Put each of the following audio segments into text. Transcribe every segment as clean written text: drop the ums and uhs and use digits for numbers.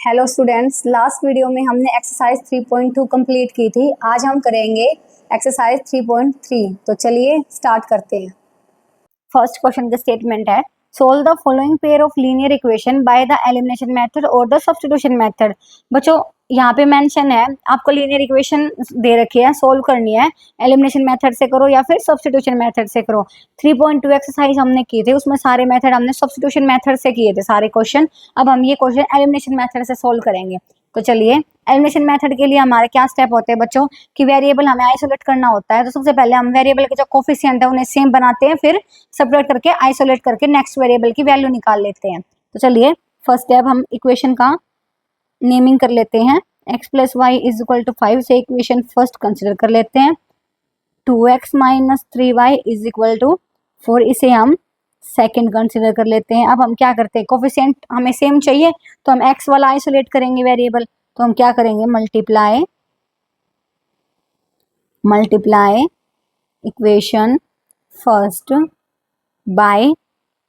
Hello students, last video में हमने exercise 3.2 complete की थी। आज हम करेंगे एक्सरसाइज 3.3। तो चलिए स्टार्ट करते हैं। फर्स्ट क्वेश्चन का स्टेटमेंट है, solve the following pair of linear equation by the elimination method और द सब्स्टिट्यूशन मेथड। बच्चों यहाँ पे मेंशन है, आपको लीनियर इक्वेशन दे रखी है, सोल्व करनी है, एलिमिनेशन मेथड से करो या फिर सब्स्टिट्यूशन मेथड से करो। 3.2 एक्सरसाइज हमने की थे, उसमें सारे मेथड हमने सब्स्टिट्यूशन मेथड से किए थे सारे क्वेश्चन। अब हम ये क्वेश्चन एलिमिनेशन मेथड से सोल्व करेंगे। तो चलिए, एलिमिनेशन मेथड के लिए हमारे क्या स्टेप होते हैं बच्चों कि वेरिएबल हमें आइसोलेट करना होता है। तो सबसे पहले हम वेरिएबल के जो कोफिशिएंट है उन्हें सेम बनाते हैं, फिर सेपरेट करके आइसोलेट करके नेक्स्ट वेरिएबल की वैल्यू निकाल लेते हैं। तो चलिए, फर्स्ट स्टेप हम इक्वेशन का नेमिंग कर लेते हैं। x plus y is equal to 5 से इक्वेशन फर्स्ट कंसिडर कर लेते हैं। 2x minus 3y is equal to 4, इसे हम सेकंड कंसिडर कर लेते हैं। अब हम क्या करते हैं, कोफिशिएंट हमें सेम चाहिए तो हम x वाला आइसोलेट करेंगे वेरिएबल। तो हम क्या करेंगे, multiply equation first by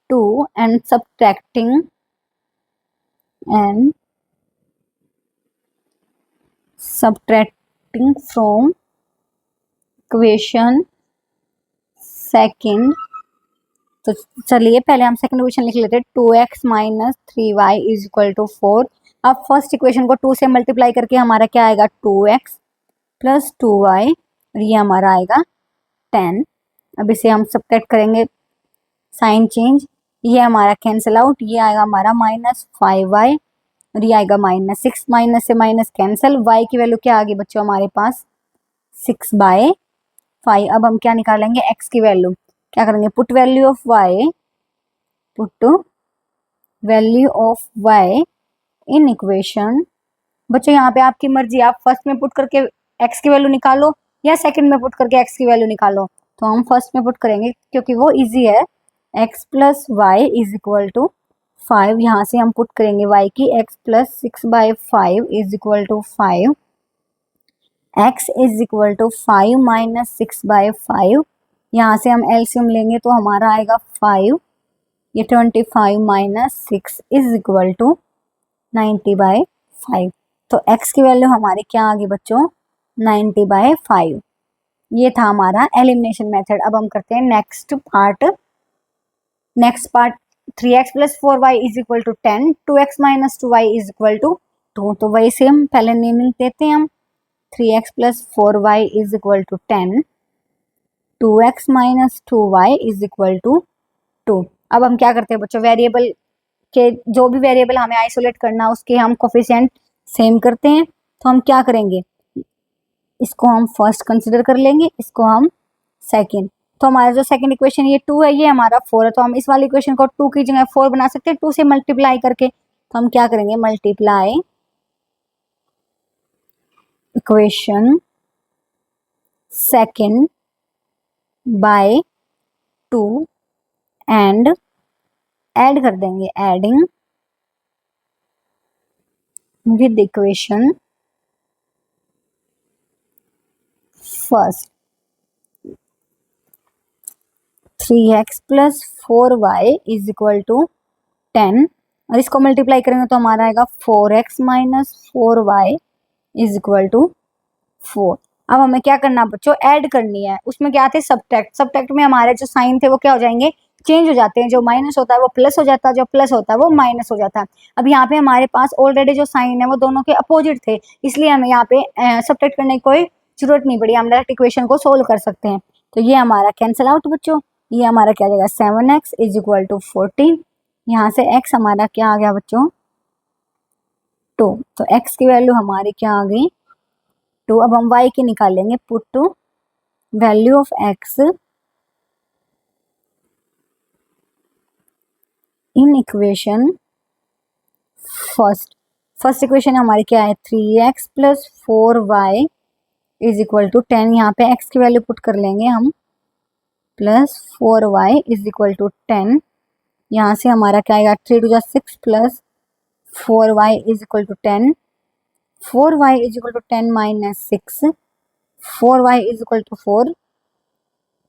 2 and subtracting from equation second. तो चलिए पहले हम सेकंड इक्वेशन लिख लेते हैं। 2x minus 3y is equal to 4। अब फर्स्ट इक्वेशन को 2 से मल्टीप्लाई करके हमारा क्या आएगा, 2x प्लस 2y, और ये हमारा आएगा 10। अब इसे हम सब्ट्रैक्ट करेंगे, साइन चेंज, ये हमारा कैंसिल आउट, ये आएगा हमारा माइनस 5y और ये आएगा माइनस 6। माइनस से माइनस कैंसिल, y की वैल्यू क्या आ गई बच्चों हमारे पास, 6/5। अब हम क्या निकालेंगे, x की वैल्यू। क्या करेंगे, put value of y in equation. बच्चों यहाँ पे आपकी मर्जी, आप फर्स्ट में पुट करके x की वैल्यू निकालो या सेकंड में पुट करके x की वैल्यू निकालो। तो हम फर्स्ट में पुट करेंगे क्योंकि वो इजी है। x plus y is equal to 5, यहाँ से हम पुट करेंगे y की, x plus 6/5 is equal to 5। x is equal to 5 minus 6/5, यहाँ से हम एलसीएम लेंगे तो हमारा आएगा 5, ये 25 माइनस 6 इज इक्वल टू 90/5। तो x की वैल्यू हमारी क्या आ गई बच्चों, 90/5। ये था हमारा एलिमिनेशन मेथड। अब हम करते हैं next part. 3x plus 4y is equal to 10, 2x minus 2y is equal to 2। तो वही सेम पहले नेमिंग देते हैं हम। 3x plus 4y is equal to 10, 2x minus 2y is equal to 2। अब हम क्या करते हैं बच्चों, वेरिएबल के जो भी वेरिएबल हमें आइसोलेट करना उसके हम कोफिशिएंट सेम करते हैं। तो हम क्या करेंगे, इसको हम फर्स्ट कंसिडर कर लेंगे, इसको हम सेकंड। तो हमारा जो सेकंड इक्वेशन ये 2 है, ये हमारा 4 है। तो हम इस वाली इक्वेशन को 2 की जगह 4 बना सकते हैं 2 से मल्टीप्लाई करके। तो हम क्या करेंगे, multiply equation second by 2 and add कर देंगे, adding with equation first. 3x plus 4y is equal to 10, और इसको मल्टीप्लाई करेंगे तो हमारा आएगा 4x minus 4y is equal to 4। अब हमें क्या करना बच्चों, ऐड करनी है। उसमें क्या थे, सब्ट्रैक्ट में हमारे जो साइन थे वो क्या हो जाएंगे, चेंज हो जाते हैं। जो माइनस होता है वो प्लस हो जाता है, जो प्लस होता है वो माइनस हो जाता है। अब यहाँ पे हमारे पास ऑलरेडी जो साइन है वो दोनों के अपोजिट थे, इसलिए हमें यहाँ पे सब्ट्रैक्ट करने की कोई जरूरत नहीं पड़ी, हम डायरेक्ट इक्वेशन को सोल्व कर सकते हैं। तो ये हमारा कैंसिल आउट बच्चों, ये हमारा क्या आ जाएगा, 7x इज इक्वल टू 14। यहाँ से x हमारा क्या आ गया बच्चों, 2। तो x की वैल्यू हमारी क्या आ गई, 2। अब हम y की निकालेंगे, put to value of x in equation first equation हमारी क्या है, 3x plus 4y is equal to 10। यहाँ पे x की वैल्यू पुट कर लेंगे हम, plus 4y is equal to 10। यहाँ से हमारा क्या आएगा, 3 to 6 plus 4y is equal to 10। 4y is equal to 10 minus 6, 4y is equal to 4,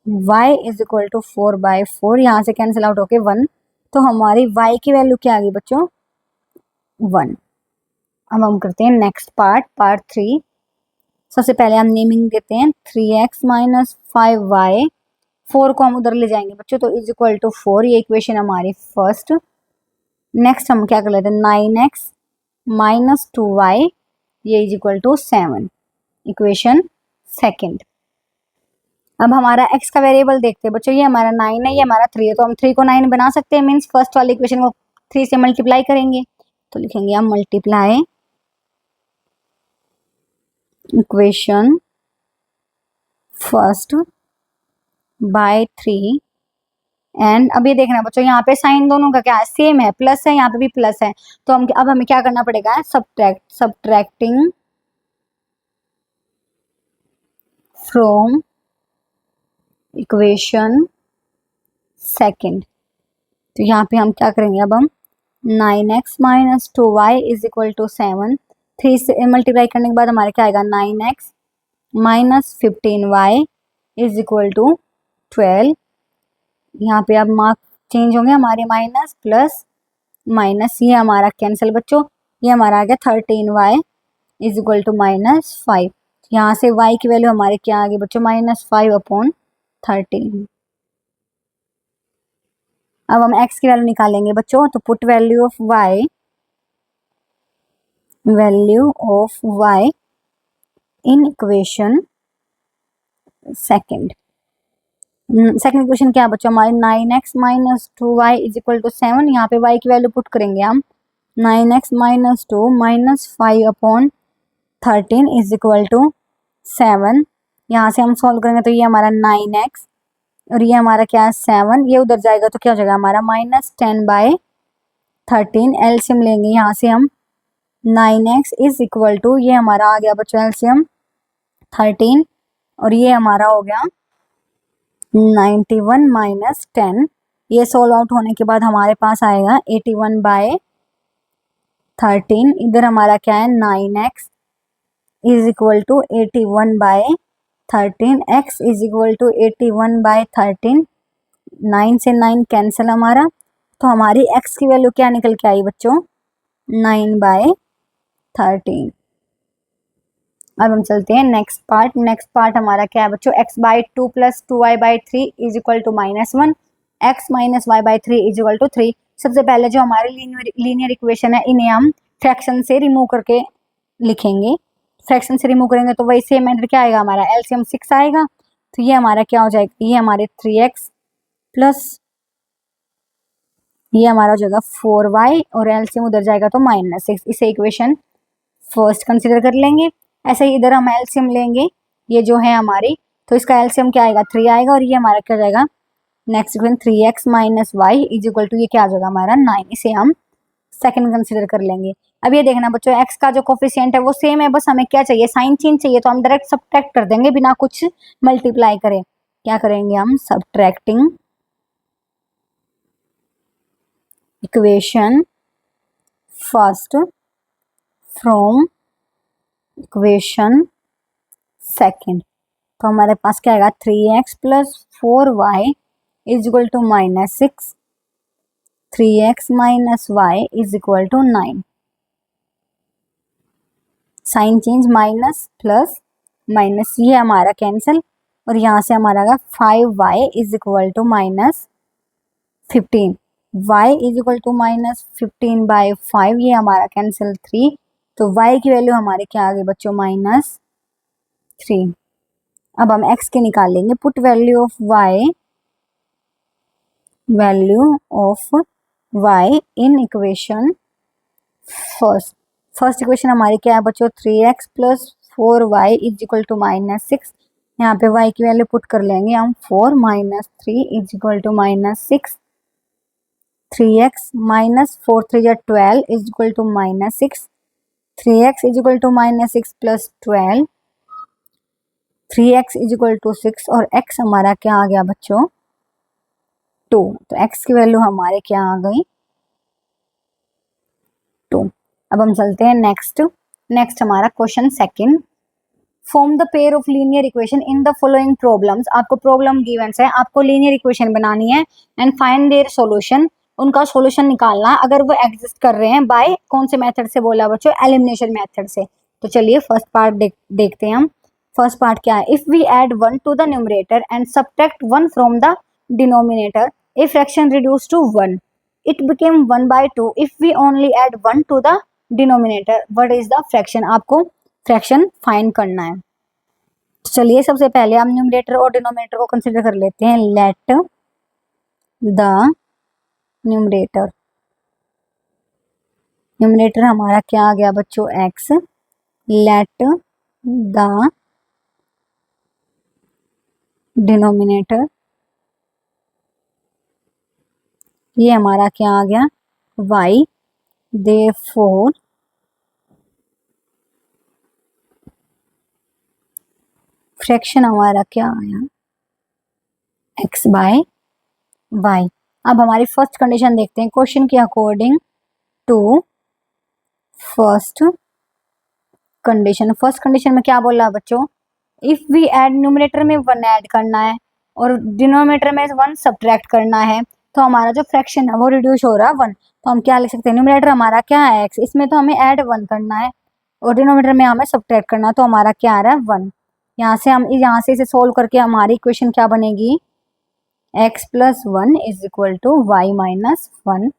y is equal to 4/4। यहाँ से कैंसिल आउट होके 1। तो हमारी y की वैल्यू क्या आ गई बच्चों, 1। अब हम करते हैं नेक्स्ट पार्ट 3। सबसे पहले हम नेमिंग देते हैं 3x माइनस 5y। 4 को हम उधर ले जाएंगे बच्चों, तो इज इक्वल टू 4, ये इक्वेशन हमारी फर्स्ट। नेक्स्ट हम क्या कर लेते हैं 9x माइनस 2y, ये is equal to 7, equation second. अब हमारा x का वेरिएबल देखते हैं बच्चों, ये हमारा 9 है, ये हमारा 3 है, तो हम 3 को 9 बना सकते हैं, मीन्स फर्स्ट वाली इक्वेशन को 3 से मल्टीप्लाई करेंगे, तो लिखेंगे हम multiply equation first by 3। And अब ये देखना बच्चों, यहाँ पे साइन दोनों का क्या है, सेम है, प्लस है, यहाँ पे भी प्लस है, तो हम अब हमें क्या करना पड़ेगा, सब्ट्रैक्टिंग फ्रॉम इक्वेशन सेकेंड। तो यहाँ पे हम क्या करेंगे, अब हम 9x minus 2y is equal to 7, 3 से मल्टीप्लाई करने के बाद हमारे क्या आएगा 9x minus 15y is equal to 12। यहाँ पे अब मार्क चेंज होंगे हमारे, माइनस प्लस माइनस, ये हमारा कैंसिल बच्चों, ये हमारा आ गया 13y is equal to minus 5। यहाँ से y की वैल्यू हमारे क्या आ गई बच्चों, -5/13। अब हम x की वैल्यू निकालेंगे बच्चों, तो put value of y in equation second. Second equation क्या है बच्चों हमारी, 9x minus 2y is equal to 7। यहाँ पे y की वैल्यू पुट करेंगे हम, 9x minus 2 minus 5/13 is equal to 7। यहाँ से हम सॉल्व करेंगे तो ये हमारा 9x और ये हमारा क्या है 7, ये उधर जाएगा तो क्या हो जाएगा हमारा -10/13। एलसीएम लेंगे यहाँ से हम, 9x इज इक्वल टू, ये हमारा आ गया बच्चों एलसीएम 13 और ये हमारा हो गया 91 माइनस 10। ये सोल्व आउट होने के बाद हमारे पास आएगा 81/13। इधर हमारा क्या है 9x is equal to 81/13, x is equal to 81/13। 9 से 9 कैंसिल हमारा, तो हमारी x की वैल्यू क्या निकल के आई बच्चों 9/13। अब हम चलते हैं नेक्स्ट पार्ट हमारा क्या है बच्चों, x/2 plus 2y/3 is equal to -1, x minus y/3 is equal to 3। सबसे पहले जो हमारे लीनियर इक्वेशन है इन्हें हम फ्रैक्शन से रिमूव करके लिखेंगे। फ्रैक्शन से रिमूव करेंगे तो वही सेम आंसर क्या आएगा हमारा, एलसीएम 6 आएगा, तो ये हमारा क्या हो जाएगा, ये हमारे 3x प्लस ये हमारा हो जाएगा 4y और एलसीएम उधर जाएगा तो -6। इसे इक्वेशन फर्स्ट कंसिडर कर लेंगे। ऐसे ही इधर हम एलसीएम लेंगे, ये जो है हमारी, तो इसका एलसीएम क्या आएगा 3 आएगा और ये हमारा क्या हो जाएगा next equation 3x minus y is equal to, ये क्या आ जाएगा हमारा 9। इसे हम सेकंड कंसिडर कर लेंगे। अब ये देखना बच्चों x का जो कोफिशिएंट है वो सेम है, बस हमें क्या चाहिए साइन चेंज चाहिए, तो हम डायरेक्ट सब्ट्रैक्ट कर देंगे बिना कुछ मल्टीप्लाई करें। क्या करेंगे हम, subtracting equation first from equation second. तो हमारे पास क्या आएगा 3x plus 4y is equal to -6, 3x minus y is equal to 9। Sign change minus plus minus, ये हमारा कैंसिल और यहाँ से हमारा आएगा 5y is equal to -15, y is equal to -15/5, ये हमारा कैंसिल 3, तो y की वैल्यू हमारे क्या आ गई बच्चों -3। अब हम x के निकाल लेंगे, put value of y in equation first equation हमारी क्या है बच्चों 3x plus 4y is equal to -6। यहाँ पे y की वैल्यू पुट कर लेंगे हम 4 minus 3 is equal to -6, 3x minus 4 3 या 12 is equal to -6, 3x is equal to -6 plus 12, 3x is equal to 6 और x हमारा क्या आ गया बच्चों 2, तो x की वैल्यू हमारे क्या आ गई 2। अब हम चलते हैं नेक्स्ट हमारा question second, form the pair of linear equation in the following problems. आपको प्रॉब्लम गिवन है, आपको लीनियर इक्वेशन बनानी है एंड फाइंड देयर सॉल्यूशन। उनका सॉल्यूशन निकालना अगर वो एग्जिस्ट कर रहे हैं बाय कौन से मेथड से बोला बच्चों, एलिमिनेशन मेथड से। तो चलिए फर्स्ट पार्ट देखते हैं हम। फर्स्ट पार्ट क्या है, if we add 1 to the numerator and subtract 1 from the denominator, a fraction reduce to 1, it became 1/2 if we only add 1 to the denominator, what is the fraction. आपको fraction find करना है। तो चलिए सबसे पहले हम न्यूमरेटर और denominator को कंसिडर कर लेते हैं। लेट द न्यूमरेटर, न्यूमरेटर हमारा क्या आ गया बच्चों, x। लेट द डिनोमिनेटर, ये हमारा क्या आ गया, y। देयरफॉर फ्रैक्शन हमारा क्या आया, x/y। अब हमारी फर्स्ट कंडीशन देखते हैं क्वेश्चन के according to first condition. First condition में क्या बोला बच्चों, इफ वी ऐड, न्यूमरेटर में 1 ऐड करना है और डिनोमिनेटर में 1 सब्ट्रैक्ट करना है, तो हमारा जो फ्रैक्शन है वो रिड्यूस हो रहा है 1। तो हम क्या लिख सकते हैं, न्यूमरेटर हमारा क्या है x, इसमें तो हमें ऐड 1 करना है और डिनोमिनेटर में हमें सब्ट्रैक्ट करना है, तो हमारा क्या आ रहा है 1। यहाँ से इसे सोल्व करके हमारी इक्वेशन क्या बनेगी, x + 1 = y - 1।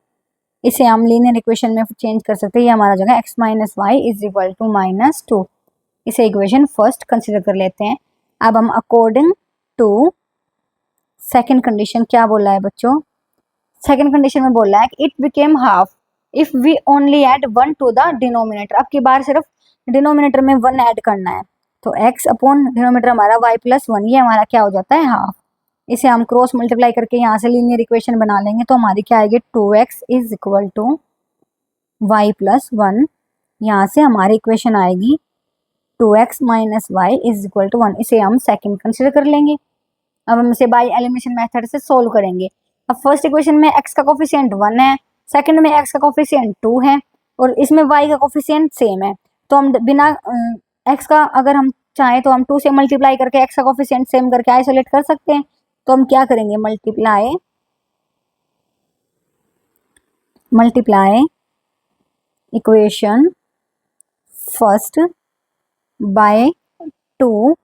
इसे हम लीनियर इक्वेशन में चेंज कर सकते हैं, ये हमारा जो है x - y = -2। इसे इक्वेशन फर्स्ट कंसिडर कर लेते हैं। अब हम अकॉर्डिंग टू सेकंड कंडीशन क्या बोला है बच्चों, सेकंड कंडीशन में बोला है कि it became half if we only add 1 to the denominator. अब की बार सिर्फ डिनोमिनेटर में 1 ऐड करना है, तो x अपॉन डिनोमिनेटर हमारा y + 1, ये हमारा क्या हो जाता है, हाफ। इसे हम क्रॉस मल्टीप्लाई करके यहाँ से लीनियर इक्वेशन बना लेंगे, तो हमारी क्या आएगी, 2x = y + 1। यहाँ से हमारी इक्वेशन आएगी 2x - y = 1। इसे हम सेकंड कंसिडर कर लेंगे। अब हम इसे बाय एलिमिनेशन मेथड से सोल्व करेंगे। अब फर्स्ट इक्वेशन में x का कोफिशिएंट 1 है, सेकंड में x का कोफिशिएंट 2 है और इसमें y का कोफिशिएंट सेम है। तो हम बिना x का, अगर हम चाहें तो हम 2 से मल्टीप्लाई करके x का कोफिशिएंट सेम करके आइसोलेट कर सकते हैं। तो हम क्या करेंगे, multiply equation first by 2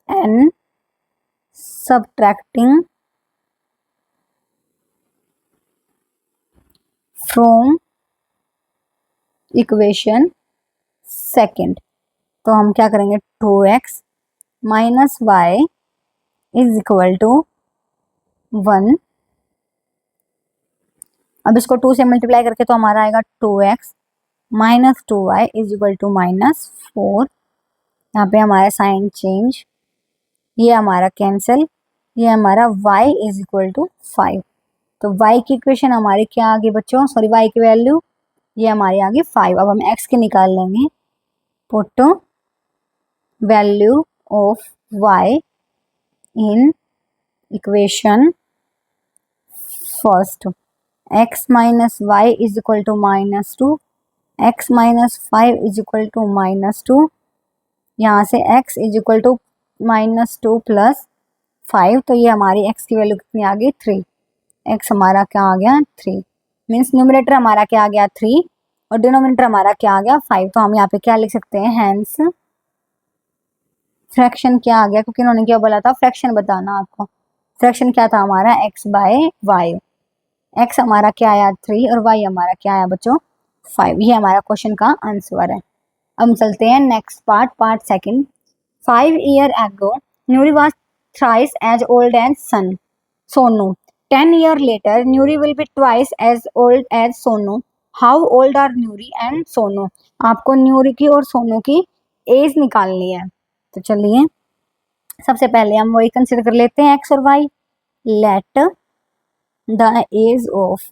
and subtracting from equation second. तो हम क्या करेंगे, 2x - y = 1। अब इसको 2 से मल्टीप्लाई करके तो हमारा आएगा 2x - 2y = -4। यहाँ पे हमारा साइन चेंज, ये हमारा कैंसिल, ये हमारा y = 5। तो y की इक्वेशन हमारी क्या आ गई बच्चों, सॉरी y की वैल्यू ये हमारी आ गई 5। अब हम x के निकाल लेंगे, put value of y in equation first, x - y = -2, x - 5 = -2। यहाँ से x = -2 + 5, तो ये हमारी x की वैल्यू कितनी आ गई, 3। x हमारा क्या आ गया, 3। मीन्स न्यूमरेटर हमारा क्या आ गया, 3 और डिनोमिनेटर हमारा क्या आ गया, 5। तो हम यहाँ पे क्या लिख सकते हैं, हैंस फ्रैक्शन क्या आ गया, क्योंकि उन्होंने क्या बोला था, फ्रैक्शन बताना आपको। फ्रैक्शन क्या था हमारा, x/y। x हमारा क्या आया, 3 और y हमारा क्या आया बच्चों, 5। ये हमारा क्वेश्चन का आंसर है। अब हम चलते हैं next part second. 5 years ago, Nuri was thrice as old as Sonu. 10 years later, Nuri will be twice as old as Sonu. How old are Nuri and Sonu? आपको न्यूरी की और सोनू की एज निकालनी है। तो चलिए सबसे पहले हम वही कंसिडर कर लेते हैं, x और y। Let the age of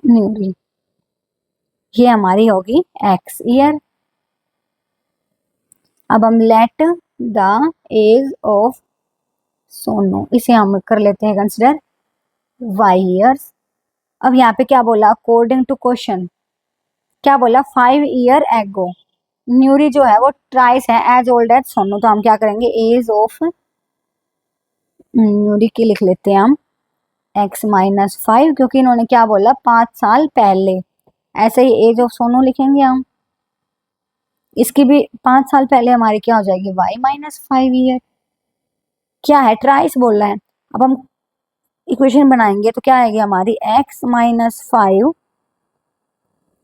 Nuri, ये हमारी होगी x ईयर। अब हम let the age of Sonu, इसे हम कर लेते हैं कंसिडर y ईयर्स। अब यहाँ पे क्या बोला, अकॉर्डिंग टू क्वेश्चन क्या बोला, 5 years ago न्यूरी जो है वो ट्राइस है एज ओल्ड एज सोनू। तो हम क्या करेंगे, एज ऑफ न्यूरी की लिख लेते हैं हम x माइनस 5, क्योंकि इन्होंने क्या बोला 5 साल पहले। ऐसे ही एज ऑफ सोनू लिखेंगे हम, इसकी भी 5 साल पहले हमारी क्या हो जाएगी y माइनस 5 ईयर। क्या है, ट्राइस बोल रहा है। अब हम इक्वेशन बनाएंगे तो क्या आएगी हमारी, x minus 5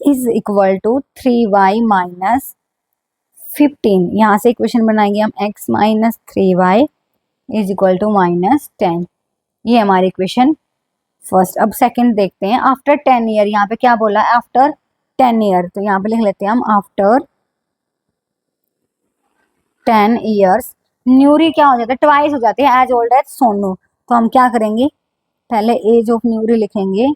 is equal to 3y minus 15। यहाँ से इक्वेशन बनाएंगे हम x minus 3y is equal to minus 10। ये हमारी इक्वेशन फर्स्ट। अब सेकंड देखते हैं, आफ्टर 10 ईयर। यहाँ पे क्या बोला है, आफ्टर 10 ईयर, तो यहाँ पे लिख लेते हैं हम आफ्टर 10 ईयर्स न्यूरी क्या हो जाता है, ट्वाइस हो जाती है एज ओल्ड एज सोनू। तो हम क्या करेंगे, पहले एज ऑफ न्यूरी लिखेंगे,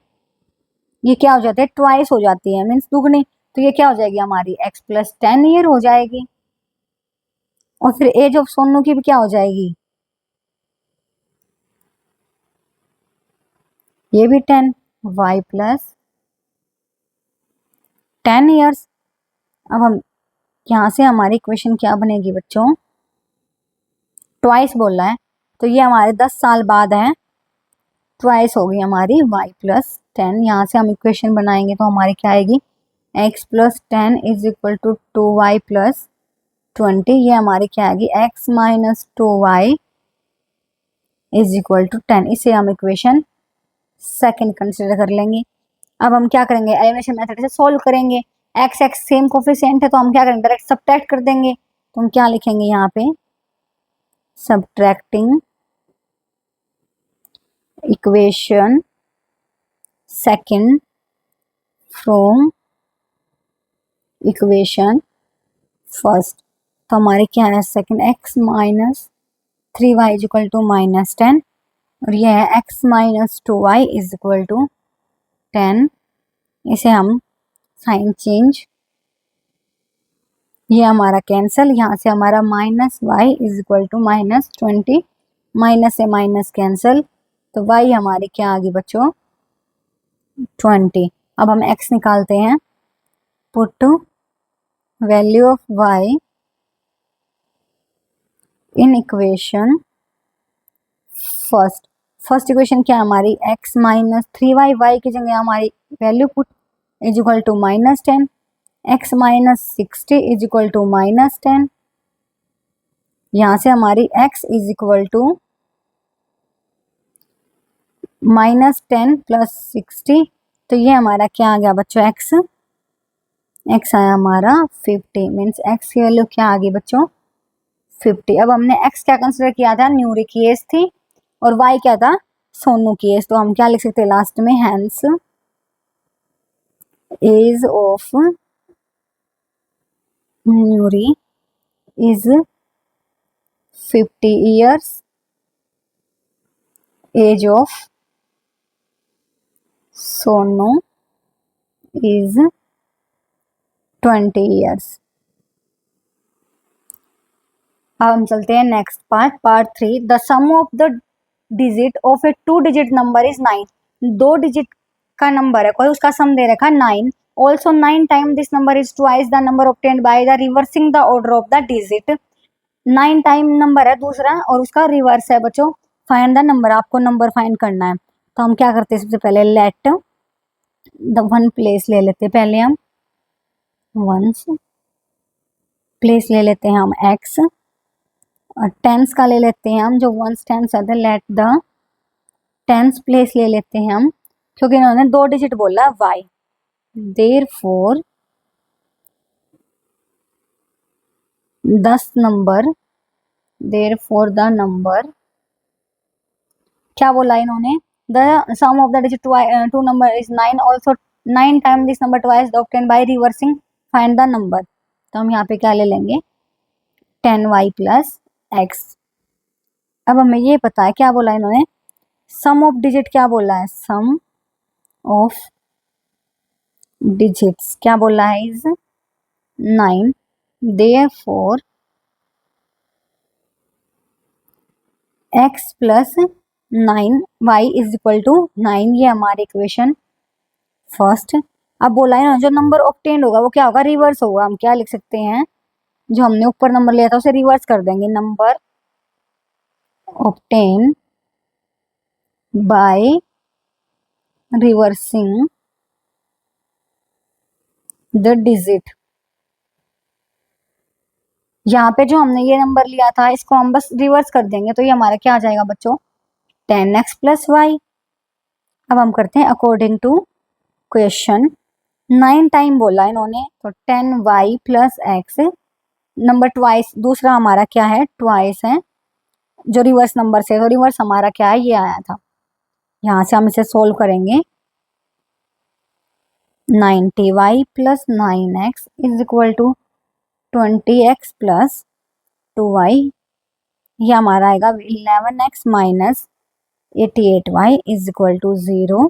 ये क्या हो जाता है ट्वाइस हो जाती है, मीन्स दुगनी। तो ये क्या हो जाएगी हमारी x प्लस 10 ईयर हो जाएगी। और फिर एज ऑफ सोनू की भी क्या हो जाएगी, ये भी 10, y प्लस 10 ईयर्स। अब हम यहाँ से हमारी इक्वेशन क्या बनेगी बच्चों, ट्वाइस बोल रहा है तो ये हमारे 10 साल बाद है, ट्वाइस होगी हमारी y प्लस 10। यहाँ से हम इक्वेशन बनाएंगे तो हमारी क्या आएगी, x plus 10 is equal to 2y plus 20। ये हमारी क्या आएगी, x minus 2y is equal to 10। इसे हम इक्वेशन सेकंड कंसिडर कर लेंगे। अब हम क्या करेंगे, एलिमिनेशन मेथड से सॉल्व करेंगे। x x सेम कोफिशिएंट है तो हम क्या करेंगे, डायरेक्ट सब्ट्रैक्ट कर देंगे। तो हम क्या लिखेंगे यहाँ पे, subtracting equation second from equation first. तो हमारे क्या है, second x minus 3y is equal to minus 10, और यह है x minus 2y is equal to 10। इसे हम साइन चेंज, ये हमारा कैंसल, यहाँ से हमारा minus y is equal to minus 20, minus से माइनस कैंसल, तो y हमारी क्या आ गई बच्चों 20। अब हम x निकालते हैं, put value of y in equation first. First equation क्या है हमारी, x माइनस 3y, y की जगह हमारी value put is equal to minus 10, x minus 60 is equal to minus 10। यहाँ से हमारी x is equal to minus 10 plus 60, तो ये हमारा क्या आ गया बच्चों, x आया हमारा 50, मीन्स x की वैल्यू क्या आ गई बच्चों 50। अब हमने x क्या कंसिडर किया था, न्यूरी की एज थी, और y क्या था, सोनू की एज। तो हम क्या लिख सकते हैं लास्ट में, hence age of Nuri is 50 years, age of Sonu is 20 years। अब हम चलते हैं next part 3। The sum of the digit of a 2 digit number is 9। 2 digit का नंबर है कोई, उसका सम दे रखा है 9। Also 9 time this number is twice the number obtained by the reversing the order of the digit. 9 time number है दूसरा और उसका रिवर्स है बच्चों। फाइंड द नंबर, आपको नंबर फाइंड करना है। तो हम क्या करते हैं, सबसे पहले लेट द वन प्लेस ले लेते हैं, पहले हम वंस प्लेस ले लेते हैं हम x, और टेंस का ले लेते हैं हम, जो वंस टेंस है लेट द टेंस प्लेस ले लेते हैं हम, क्योंकि इन्होंने 2 डिजिट बोला y। Therefore 10 number, therefore the number, क्या बोला इन्होंने, the sum of the digit to number is 9, also 9 time this number twice obtained by reversing find the number. तो हम यहाँ पे क्या ले लेंगे 10y प्लस x। अब हमें ये पता है क्या बोला इन्होंने, सम ऑफ डिजिट क्या बोला है, सम ऑफ डिजिट्स क्या बोला है is 9। Therefore x plus 9 y is equal to 9। ये हमारी इक्वेशन फर्स्ट। अब बोला है ना, जो नंबर ऑब्टेन्ड होगा वो क्या होगा, रिवर्स होगा। हम क्या लिख सकते हैं, जो हमने ऊपर नंबर लिया था उसे रिवर्स कर देंगे, number obtain by reversing the digit. यहाँ पे जो हमने ये नंबर लिया था इसको हम बस रिवर्स कर देंगे तो ये हमारा क्या आ जाएगा बच्चों, 10x प्लस वाई। अब हम करते हैं अकॉर्डिंग टू क्वेश्चन। 9 टाइम बोला इन्होंने तो 10y plus x, number twice, दूसरा हमारा क्या है, ट्वाइस है जो रिवर्स नंबर से, तो रिवर्स हमारा क्या है, ये आया था। यहाँ से हम इसे सोल्व करेंगे। 90y plus 9x is equal to 20x plus 2y। ये हमारा आएगा 11x minus 88y is equal to 0।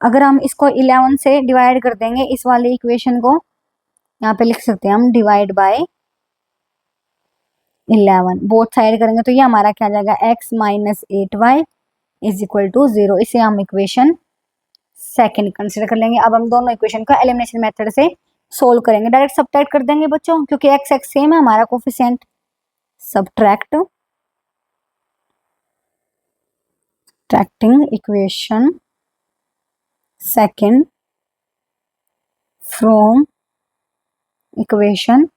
अगर हम इसको 11 से डिवाइड कर देंगे इस वाले इक्वेशन को, यहाँ पे लिख सकते हैं हम डिवाइड बाय 11, बोथ साइड करेंगे तो ये हमारा क्या आ जाएगा, x minus 8y is equal to 0। इसे हम इक्वेशन सेकंड कंसिडर कर लेंगे। अब हम दोनों इक्वेशन का एलिमिनेशन मेथड से सोल्व करेंगे, डायरेक्ट सब्ट्रैक्ट कर देंगे बच्चों क्योंकि x x सेम है हमारा coefficient. Subtract subtracting equation second from equation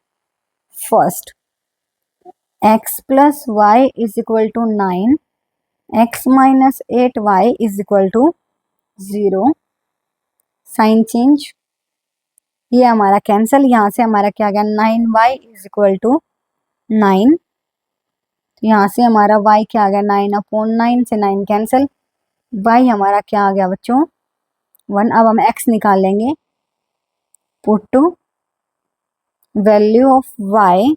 first। x plus y is equal to 9, x minus 8y is equal to 0। Sign change, ये हमारा कैंसिल, यहाँ से हमारा क्या आ गया, 9y इज इक्वल टू 9। तो यहाँ से हमारा y क्या आ गया, 9/9 से 9 कैंसिल, y हमारा क्या आ गया बच्चों, 1। अब हम x निकाल लेंगे। Put value of y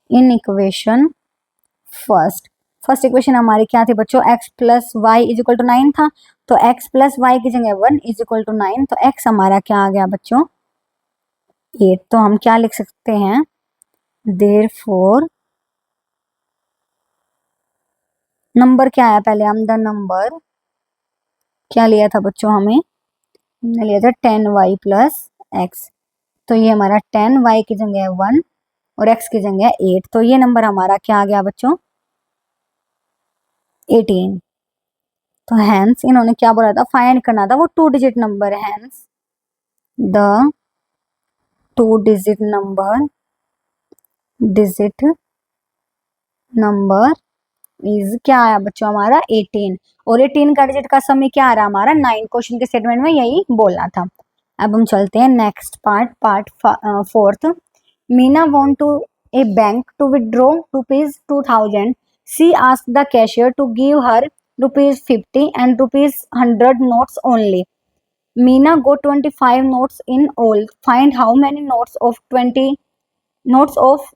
in equation first. First equation हमारी क्या थी बच्चों, x plus y is equal to 9 था, तो x प्लस वाई की जगह 1 इज इक्वल टू 9, तो x हमारा क्या आ गया बच्चों, 8। तो हम क्या लिख सकते हैं, देयरफॉर नंबर क्या है, पहले हम द नंबर क्या लिया था बच्चों, हमने लिया था 10y प्लस एक्स, तो ये हमारा 10y की जगह 1 और x की जगह 8, तो ये नंबर हमारा क्या आ गया बच्चों, 18। तो हैंस इन्होंने क्या बोला था, फाइंड करना था वो 2 digit number, hence the 2 digit number is क्या आया बच्चों हमारा 18, और 18 का डिजिट का समय क्या आ रहा है हमारा 9। क्वेश्चन के स्टेटमेंट में यही बोलना था। अब हम चलते हैं next part fourth. Meena want to a bank to withdraw ₹2000। She asked the cashier to give her ₹50 and ₹100 notes only. Meena got 25 notes in all. Find how many notes of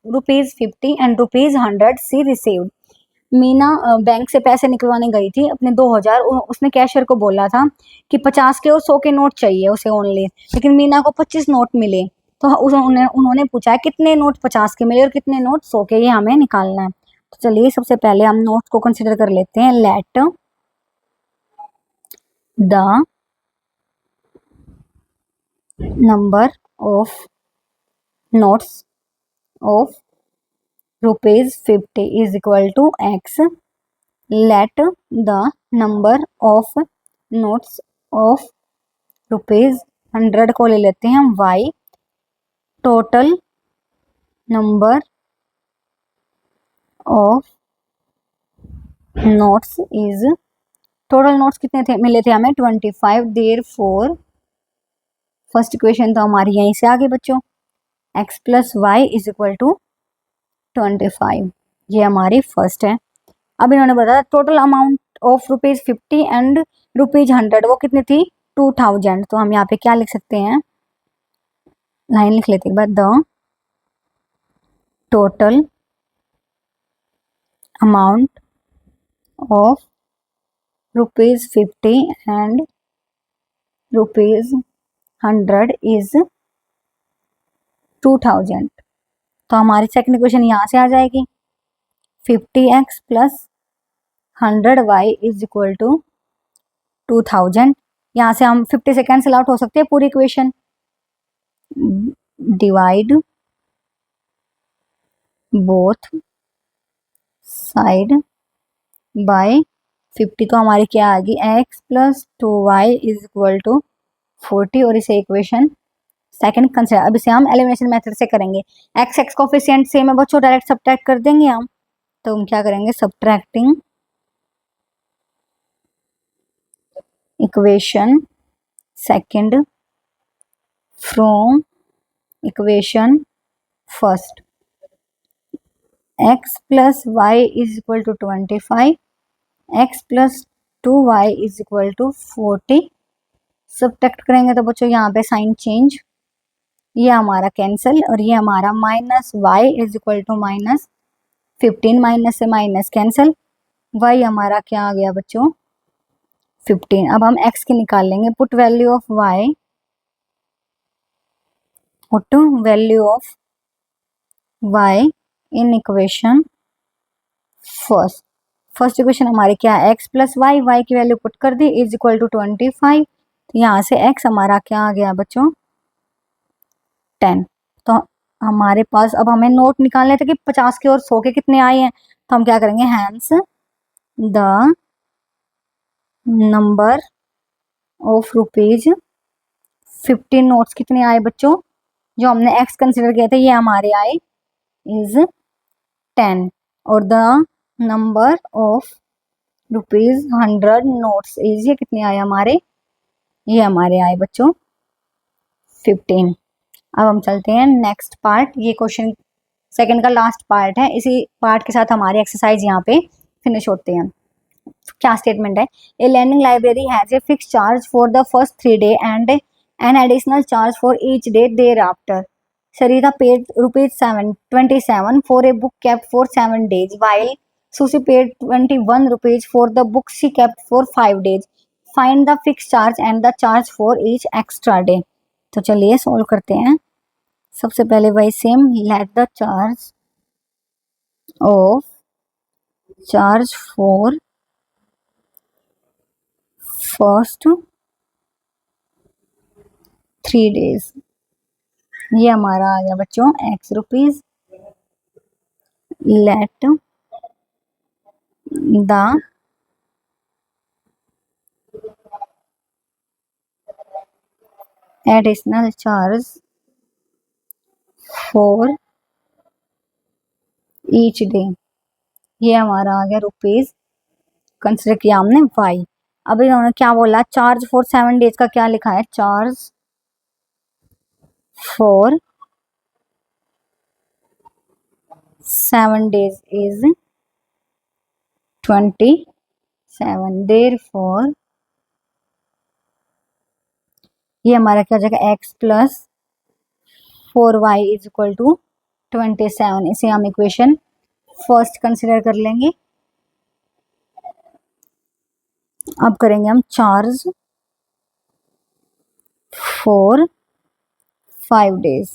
₹50 and ₹100 she received. Meena bank से पैसे निकलवाने गई थी अपने 2000। उसने cashier को बोला था कि 50 के और 100 के नोट चाहिए उसे ओनली, लेकिन मीना को 25 नोट मिले। तो उन्होंने पूछा कितने नोट 50 के मिले और कितने नोट 100 के, ये हमें निकालना है। तो चलिए सबसे पहले हम नोट को कंसिडर कर लेते हैं। Let the number of notes of ₹50 is equal to x। let the number of notes of ₹100 को ले लेते हैं हम y। Total number of notes is, total notes कितने थे, मिले थे हमें 25। देयरफॉर फर्स्ट इक्वेशन तो हमारी यहीं से आ गई बच्चों, x plus y is equal to 25, ये हमारी फर्स्ट है। अब इन्होंने बताया टोटल अमाउंट ऑफ ₹50 एंड ₹100 वो कितनी थी, 2000। तो हम यहाँ पे क्या लिख सकते हैं, लाइन लिख लेते हैं बाद, the total amount of ₹50 and ₹100 is 2000। तो हमारी सेकंड इक्वेशन यहाँ से आ जाएगी, 50x plus 100y is equal to 2000। यहाँ से हम 50 से कैंसिल आउट हो सकते हैं पूरी equation. Divide both side by 50 तो हमारी क्या आ गई, x plus 2y is equal to 40, और इसे इक्वेशन सेकंड कंसिडर। अब इसे हम एलिमिनेशन मेथड से करेंगे। x कोफिशिएंट सेम है बच्चों, डायरेक्ट सब्ट्रैक्ट कर देंगे हम। तो हम क्या करेंगे, subtracting equation second from equation first. x plus y is equal to 25, x plus 2y is equal to 40। Subtract करेंगे तो बच्चों यहाँ पे साइन चेंज, ये हमारा कैंसिल, और ये हमारा minus y is equal to minus 15, minus से माइनस कैंसिल, वाई हमारा क्या आ गया बच्चों 15। अब हम x की निकाल लेंगे, put value of y, put value of y in equation first. First equation हमारी क्या है, x प्लस वाई, वाई की वैल्यू पुट कर दी इज इक्वल टू 25। तो यहाँ से x हमारा क्या आ गया बच्चों 10। तो हमारे पास अब हमें नोट निकालने थे कि 50 के और 100 के कितने आए हैं। तो हम क्या करेंगे, hence the number of rupees 15 notes कितने आए बच्चों, जो हमने x कंसिडर किए थे ये हमारे आए इज 10, और the number of rupees 100 notes is, ये कितने आए हमारे, ये हमारे आए बच्चों 15। अब हम चलते हैं नेक्स्ट पार्ट, ये क्वेश्चन सेकंड का लास्ट पार्ट है। इसी पार्ट के साथ हमारी एक्सरसाइज यहाँ पे फिनिश होते हैं। क्या स्टेटमेंट है, a learning library has a fix charge for the first 3 day and an additional charge for each day thereafter. Sarita paid rupees 27 for a book kept for 7 days, while Susie paid 21 rupees for the book she kept for 5 days. Find the fixed charge and the charge for each extra day. तो चलिए solve करते हैं। सबसे पहले वही same, let the charge of charge for first 3 days, ये हमारा आ गया बच्चों x rupees. Let the additional charge for each day, ये हमारा आ गया रुपीज, कंसिडर किया हमने वाई। अब इन्होंने क्या बोला, चार्ज फॉर 7 डेज का क्या लिखा है, charge for 7 days is 27, therefore ये हमारा क्या हो जाएगा, x plus 4y is equal to 27। इसे हम इक्वेशन फर्स्ट कंसिडर कर लेंगे। अब करेंगे हम चार्ज फॉर 5 days।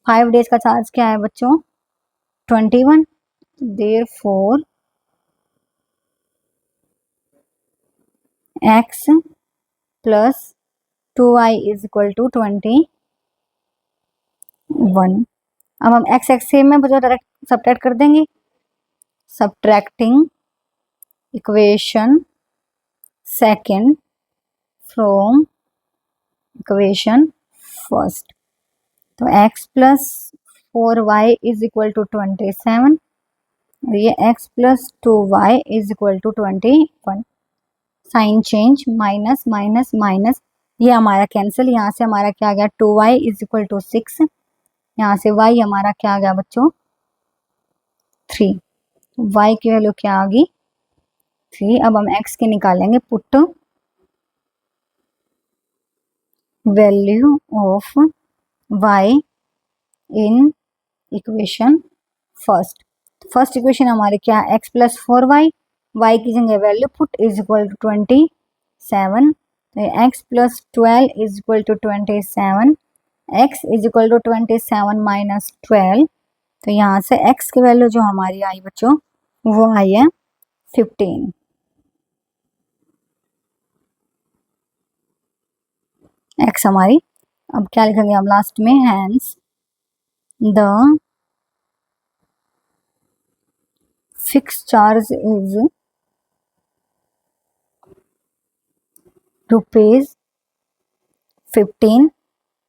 5 days का चार्ज क्या है बच्चों 21, therefore x plus 2y is equal to 21। अब हम x x सेम में बच्चों डायरेक्ट सब्ट्रैक्ट कर देंगे। Subtracting equation second from equation first. तो x plus 4y is equal to 27, और ये x plus 2y is equal to 21। Sign change, minus minus minus, ये हमारा कैंसिल, यहाँ से हमारा क्या आ गया 2y इज इक्वल टू 6, यहाँ से y हमारा क्या आ गया बच्चों 3, y की वैल्यू क्या आ गई 3। अब हम x की निकालेंगे, put value of y in equation first. First equation हमारी क्या है, x प्लस 4y, y की जगह value put is equal to 27, x plus 12 is equal to 27, x is equal to 27 minus 12। तो यहाँ से x की वैल्यू जो हमारी आई बच्चों वो आई है 15। x हमारी, अब क्या लिखेंगे हम लास्ट में, hence the fix charge is ₹15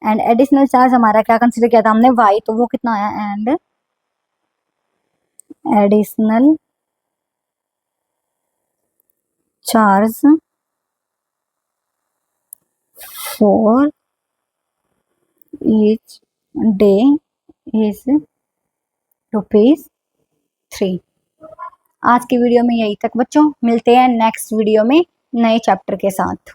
and additional charge हमारा क्या कंसिडर किया था हमने वाई, तो वो कितना आया, and additional charge for each day is ₹3। आज की वीडियो में यही तक बच्चों, मिलते हैं नेक्स्ट वीडियो में नए चैप्टर के साथ।